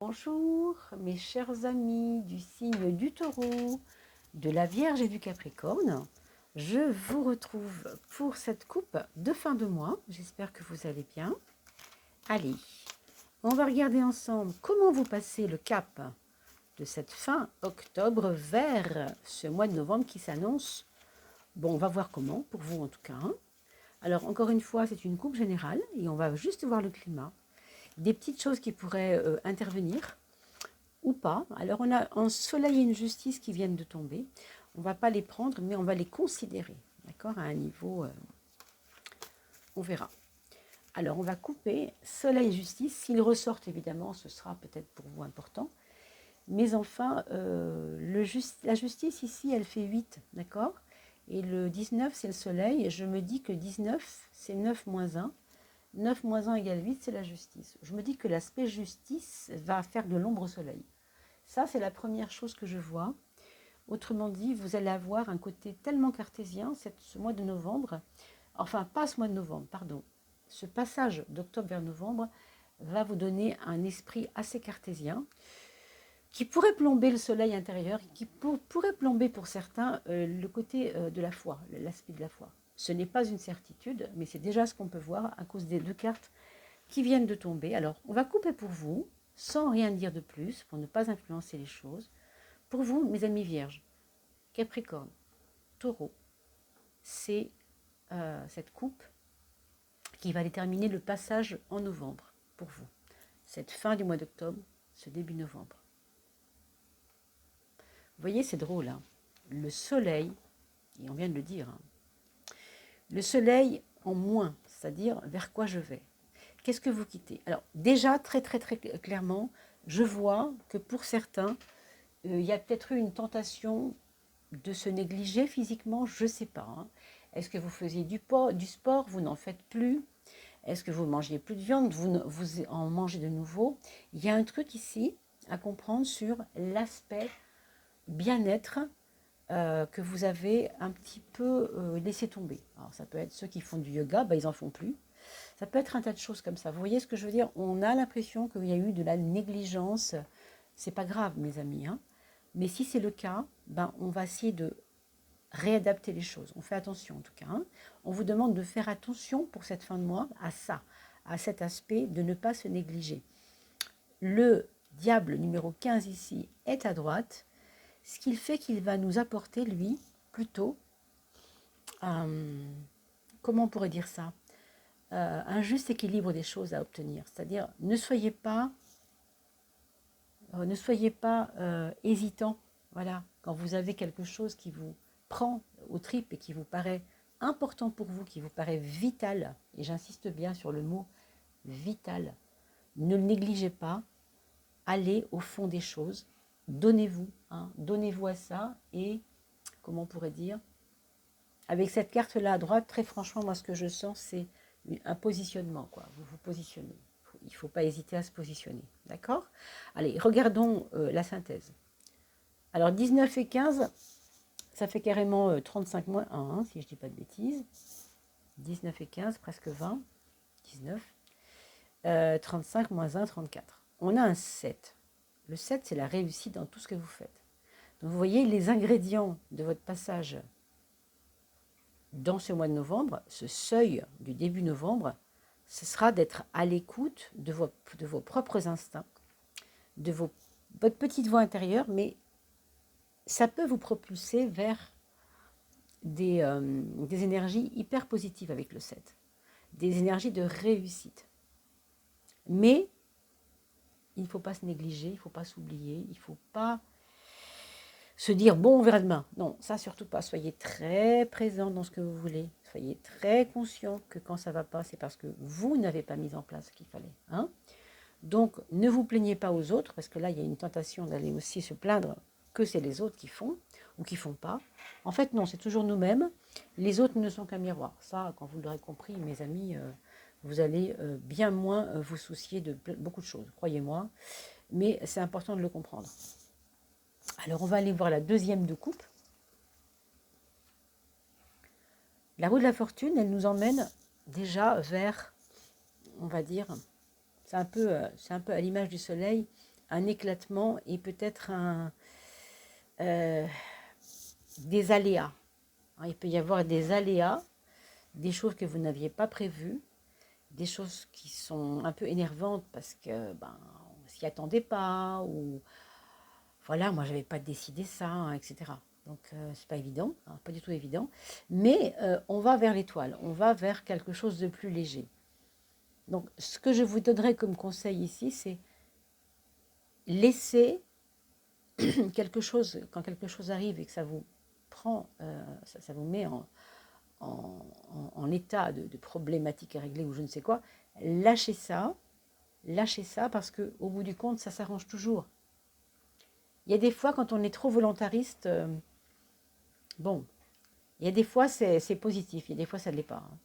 Bonjour mes chers amis du signe du Taureau, de la Vierge et du Capricorne. Je vous retrouve pour cette coupe de fin de mois. J'espère que vous allez bien. Allez, on va regarder ensemble comment vous passez le cap de cette fin octobre vers ce mois de novembre qui s'annonce. Bon, on va voir comment, pour vous en tout cas. Alors, encore une fois, c'est une coupe générale et on va juste voir le climat. Des petites choses qui pourraient intervenir ou pas. Alors, on a un soleil et une justice qui viennent de tomber. On ne va pas les prendre, mais on va les considérer, d'accord, à un niveau, on verra. Alors, on va couper soleil et justice. S'ils ressortent, évidemment, ce sera peut-être pour vous important. Mais enfin, la justice ici, elle fait 8, d'accord. Et le 19, c'est le soleil. Et je me dis que 19, c'est 9 moins 1. 9 moins 1 égale 8, c'est la justice. Je me dis que l'aspect justice va faire de l'ombre au soleil. Ça, c'est la première chose que je vois. Autrement dit, vous allez avoir un côté tellement cartésien ce mois de novembre, enfin pas ce mois de novembre, pardon. Ce passage d'octobre vers novembre va vous donner un esprit assez cartésien qui pourrait plomber le soleil intérieur, qui pourrait plomber pour certains le côté de la foi, l'aspect de la foi. Ce n'est pas une certitude, mais c'est déjà ce qu'on peut voir à cause des deux cartes qui viennent de tomber. Alors, on va couper pour vous, sans rien dire de plus, pour ne pas influencer les choses. Pour vous, mes amis vierges, Capricorne, Taureau, c'est cette coupe qui va déterminer le passage en novembre pour vous. Cette fin du mois d'octobre, ce début novembre. Vous voyez, c'est drôle, hein, le soleil, et on vient de le dire, hein, le soleil en moins, c'est-à-dire vers quoi je vais. Qu'est-ce que vous quittez? Alors déjà, très clairement, je vois que pour certains, il y a peut-être eu une tentation de se négliger physiquement, je ne sais pas. Hein. Est-ce que vous faisiez du sport, vous n'en faites plus? Est-ce que vous ne mangiez plus de viande, vous en mangez de nouveau? Il y a un truc ici à comprendre sur l'aspect bien-être que vous avez un petit peu laissé tomber. Alors ça peut être ceux qui font du yoga, ils n'en font plus. Ça peut être un tas de choses comme ça. Vous voyez ce que je veux dire? On a l'impression qu'il y a eu de la négligence. C'est pas grave, mes amis. Hein. Mais si c'est le cas, on va essayer de réadapter les choses. On fait attention en tout cas. Hein. On vous demande de faire attention pour cette fin de mois à ça, à cet aspect de ne pas se négliger. Le diable numéro 15 ici est à droite, ce qui fait qu'il va nous apporter, lui, plutôt, comment on pourrait dire ça, un juste équilibre des choses à obtenir. C'est-à-dire, ne soyez pas hésitant. Voilà, quand vous avez quelque chose qui vous prend aux tripes et qui vous paraît important pour vous, qui vous paraît vital, et j'insiste bien sur le mot vital, ne le négligez pas, allez au fond des choses, donnez-vous, hein, donnez-vous à ça, et comment on pourrait dire, avec cette carte-là à droite, très franchement, moi ce que je sens, c'est un positionnement, quoi. Vous vous positionnez. Il ne faut pas hésiter à se positionner. D'accord? Allez, regardons la synthèse. Alors, 19 et 15, ça fait carrément 35 moins 1, hein, si je ne dis pas de bêtises. 19 et 15, presque 20. 19. 35 moins 1, 34. On a un 7. Le 7, c'est la réussite dans tout ce que vous faites. Donc, vous voyez les ingrédients de votre passage dans ce mois de novembre, ce seuil du début novembre, ce sera d'être à l'écoute de vos propres instincts, de votre petite voix intérieure, mais ça peut vous propulser vers des énergies hyper positives avec le 7, des énergies de réussite. Mais il ne faut pas se négliger, il ne faut pas s'oublier, il ne faut pas se dire bon, on verra demain. Non, ça surtout pas. Soyez très présent dans ce que vous voulez. Soyez très conscient que quand ça ne va pas, c'est parce que vous n'avez pas mis en place ce qu'il fallait. Hein. Donc, ne vous plaignez pas aux autres, parce que là, il y a une tentation d'aller aussi se plaindre que c'est les autres qui font ou qui ne font pas. En fait, non, c'est toujours nous-mêmes. Les autres ne sont qu'un miroir. Ça, quand vous l'aurez compris, mes amis, vous allez bien moins vous soucier de beaucoup de choses, croyez-moi. Mais c'est important de le comprendre. Alors, on va aller voir la deuxième de coupe. La roue de la fortune, elle nous emmène déjà vers, on va dire, c'est un peu à l'image du soleil, un éclatement et peut-être des aléas. Hein, il peut y avoir des aléas, des choses que vous n'aviez pas prévues, des choses qui sont un peu énervantes parce que on s'y attendait pas, ou voilà, moi j'avais pas décidé ça, hein, etc. Donc c'est pas évident, hein, pas du tout évident. Mais on va vers l'étoile, on va vers quelque chose de plus léger. Donc ce que je vous donnerais comme conseil ici, c'est laisser quelque chose, quand quelque chose arrive et que ça vous prend, ça vous met en état de problématique à régler ou je ne sais quoi, lâchez ça parce qu'au bout du compte, ça s'arrange toujours. Il y a des fois, quand on est trop volontariste, bon, il y a des fois c'est positif, il y a des fois ça ne l'est pas. Hein.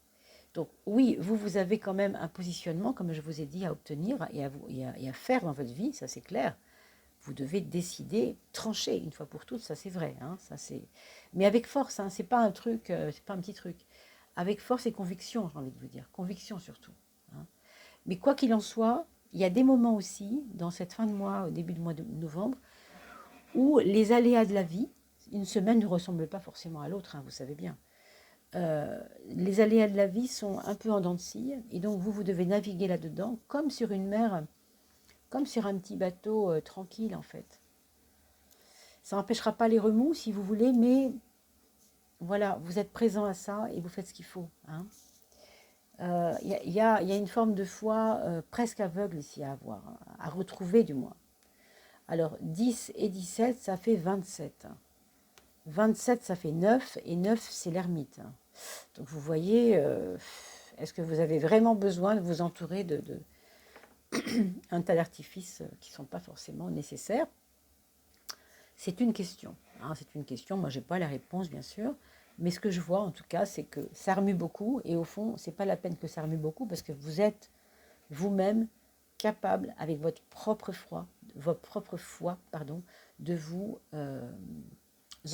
Donc oui, vous avez quand même un positionnement, comme je vous ai dit, à obtenir et à faire dans votre vie, ça c'est clair. Vous devez décider, trancher une fois pour toutes, ça c'est vrai. Hein, ça c'est... Mais avec force, hein, c'est pas un truc, c'est pas un petit truc. Avec force et conviction, j'ai envie de vous dire. Conviction surtout. Hein. Mais quoi qu'il en soit, il y a des moments aussi, dans cette fin de mois, au début du mois de novembre, où les aléas de la vie, une semaine ne ressemble pas forcément à l'autre, hein, vous savez bien. Les aléas de la vie sont un peu en dents de scie, et donc vous devez naviguer là-dedans, comme sur une mer, comme sur un petit bateau tranquille en fait. Ça n'empêchera pas les remous si vous voulez, mais voilà, vous êtes présent à ça et vous faites ce qu'il faut. Hein. Y a une forme de foi presque aveugle ici à avoir, à retrouver du moins. Alors 10 et 17, ça fait 27. 27, ça fait 9, et 9, c'est l'ermite. Donc vous voyez, est-ce que vous avez vraiment besoin de vous entourer de un tas d'artifices qui ne sont pas forcément nécessaires? C'est une question. Hein, c'est une question, moi je n'ai pas la réponse bien sûr, mais ce que je vois en tout cas, c'est que ça remue beaucoup, et au fond, ce n'est pas la peine que ça remue beaucoup, parce que vous êtes vous-même capable, avec votre propre foi, pardon, de vous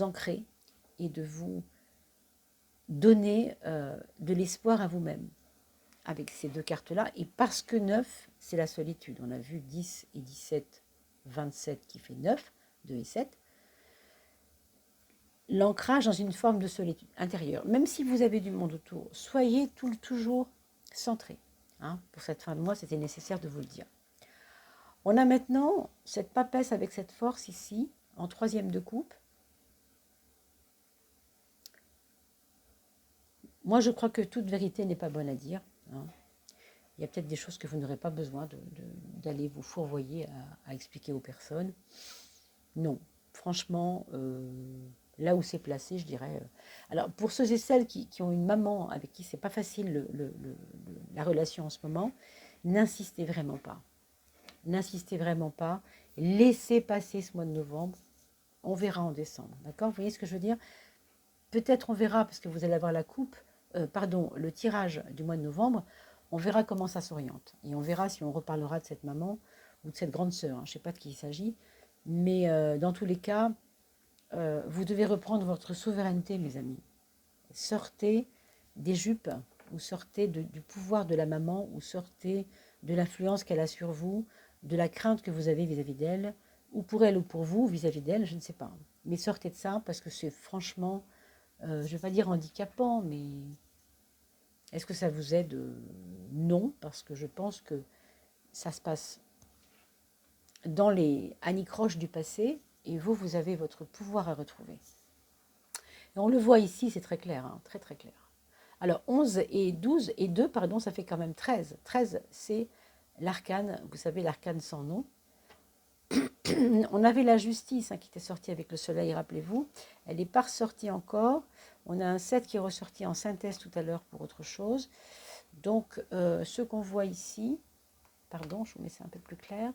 ancrer et de vous donner de l'espoir à vous-même avec ces deux cartes-là. Et parce que 9, c'est la solitude. On a vu 10 et 17, 27 qui fait 9, 2 et 7. L'ancrage dans une forme de solitude intérieure. Même si vous avez du monde autour, soyez toujours centré. Hein. Pour cette fin de mois, c'était nécessaire de vous le dire. On a maintenant cette papesse avec cette force ici, en troisième de coupe. Moi, je crois que toute vérité n'est pas bonne à dire. Hein. Il y a peut-être des choses que vous n'aurez pas besoin d'aller vous fourvoyer à expliquer aux personnes. Non, franchement, là où c'est placé, je dirais. Alors, pour ceux et celles qui ont une maman avec qui c'est pas facile la relation en ce moment, n'insistez vraiment pas. N'insistez vraiment pas. Laissez passer ce mois de novembre. On verra en décembre. D'accord? Vous voyez ce que je veux dire? Peut-être on verra, parce que vous allez avoir la coupe, le tirage du mois de novembre. On verra comment ça s'oriente. Et on verra si on reparlera de cette maman ou de cette grande sœur. Hein. Je ne sais pas de qui il s'agit. Mais dans tous les cas, vous devez reprendre votre souveraineté, mes amis. Sortez des jupes, ou sortez du pouvoir de la maman, ou sortez de l'influence qu'elle a sur vous, de la crainte que vous avez vis-à-vis d'elle, ou pour elle ou pour vous vis-à-vis d'elle, je ne sais pas. Mais sortez de ça parce que c'est franchement, je ne vais pas dire handicapant, mais est-ce que ça vous aide? Non, parce que je pense que ça se passe dans les anicroches du passé, et vous avez votre pouvoir à retrouver. Et on le voit ici, c'est très clair, hein, très très clair. Alors 11 et 12 et 2, pardon, ça fait quand même 13. 13, c'est l'arcane, vous savez, l'arcane sans nom. On avait la justice hein, qui était sortie avec le soleil, rappelez-vous. Elle n'est pas ressortie encore. On a un 7 qui est ressorti en synthèse tout à l'heure pour autre chose. Donc, ce qu'on voit ici, pardon, je vous mets ça un peu plus clair,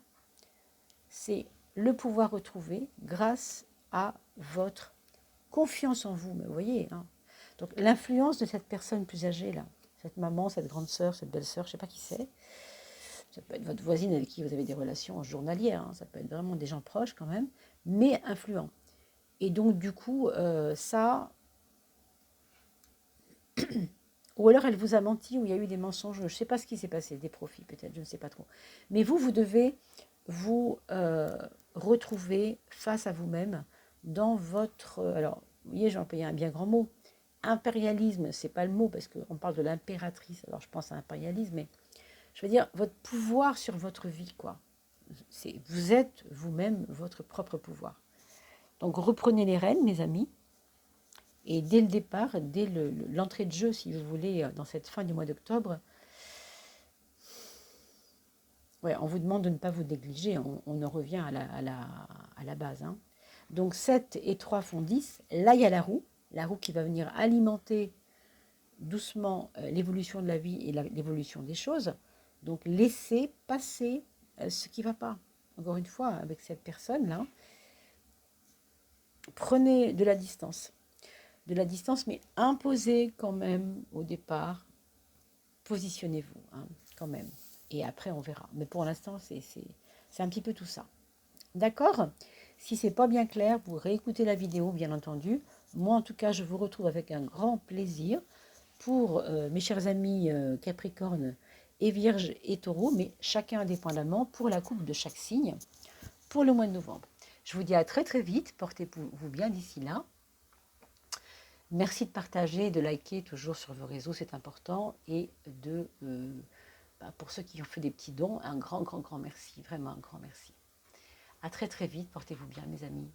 c'est le pouvoir retrouvé grâce à votre confiance en vous. Mais vous voyez, hein. Donc l'influence de cette personne plus âgée, là, cette maman, cette grande sœur, cette belle sœur, je ne sais pas qui c'est, ça peut être votre voisine avec qui vous avez des relations journalières, hein, ça peut être vraiment des gens proches quand même, mais influents. Et donc du coup, ça... Ou alors elle vous a menti, ou il y a eu des mensonges, je ne sais pas ce qui s'est passé, des profits peut-être, je ne sais pas trop. Mais vous devez vous retrouver face à vous-même dans votre... alors, vous voyez, j'ai employé un bien grand mot. Impérialisme, c'est pas le mot, parce qu'on parle de l'impératrice, alors je pense à impérialisme, mais je veux dire, votre pouvoir sur votre vie, quoi. Vous êtes vous-même votre propre pouvoir. Donc reprenez les rênes, mes amis, et dès le départ, dès l'entrée de jeu, si vous voulez, dans cette fin du mois d'octobre, ouais, on vous demande de ne pas vous négliger, on en revient à la base. Hein. Donc 7 et 3 font 10, là il y a la roue qui va venir alimenter doucement l'évolution de la vie et l'évolution des choses. Donc laissez passer ce qui ne va pas. Encore une fois, avec cette personne-là, prenez de la distance. De la distance, mais imposez quand même au départ, positionnez-vous hein, quand même. Et après, on verra. Mais pour l'instant, c'est un petit peu tout ça. D'accord? Si c'est pas bien clair, vous réécoutez la vidéo, bien entendu. Moi, en tout cas, je vous retrouve avec un grand plaisir pour mes chers amis Capricorne et Vierge et Taureau, mais chacun indépendamment pour la coupe de chaque signe pour le mois de novembre. Je vous dis à très très vite. Portez-vous bien d'ici là. Merci de partager, de liker toujours sur vos réseaux, c'est important. Et pour ceux qui ont fait des petits dons, un grand, grand, grand merci. Vraiment un grand merci. À très très vite. Portez-vous bien, mes amis.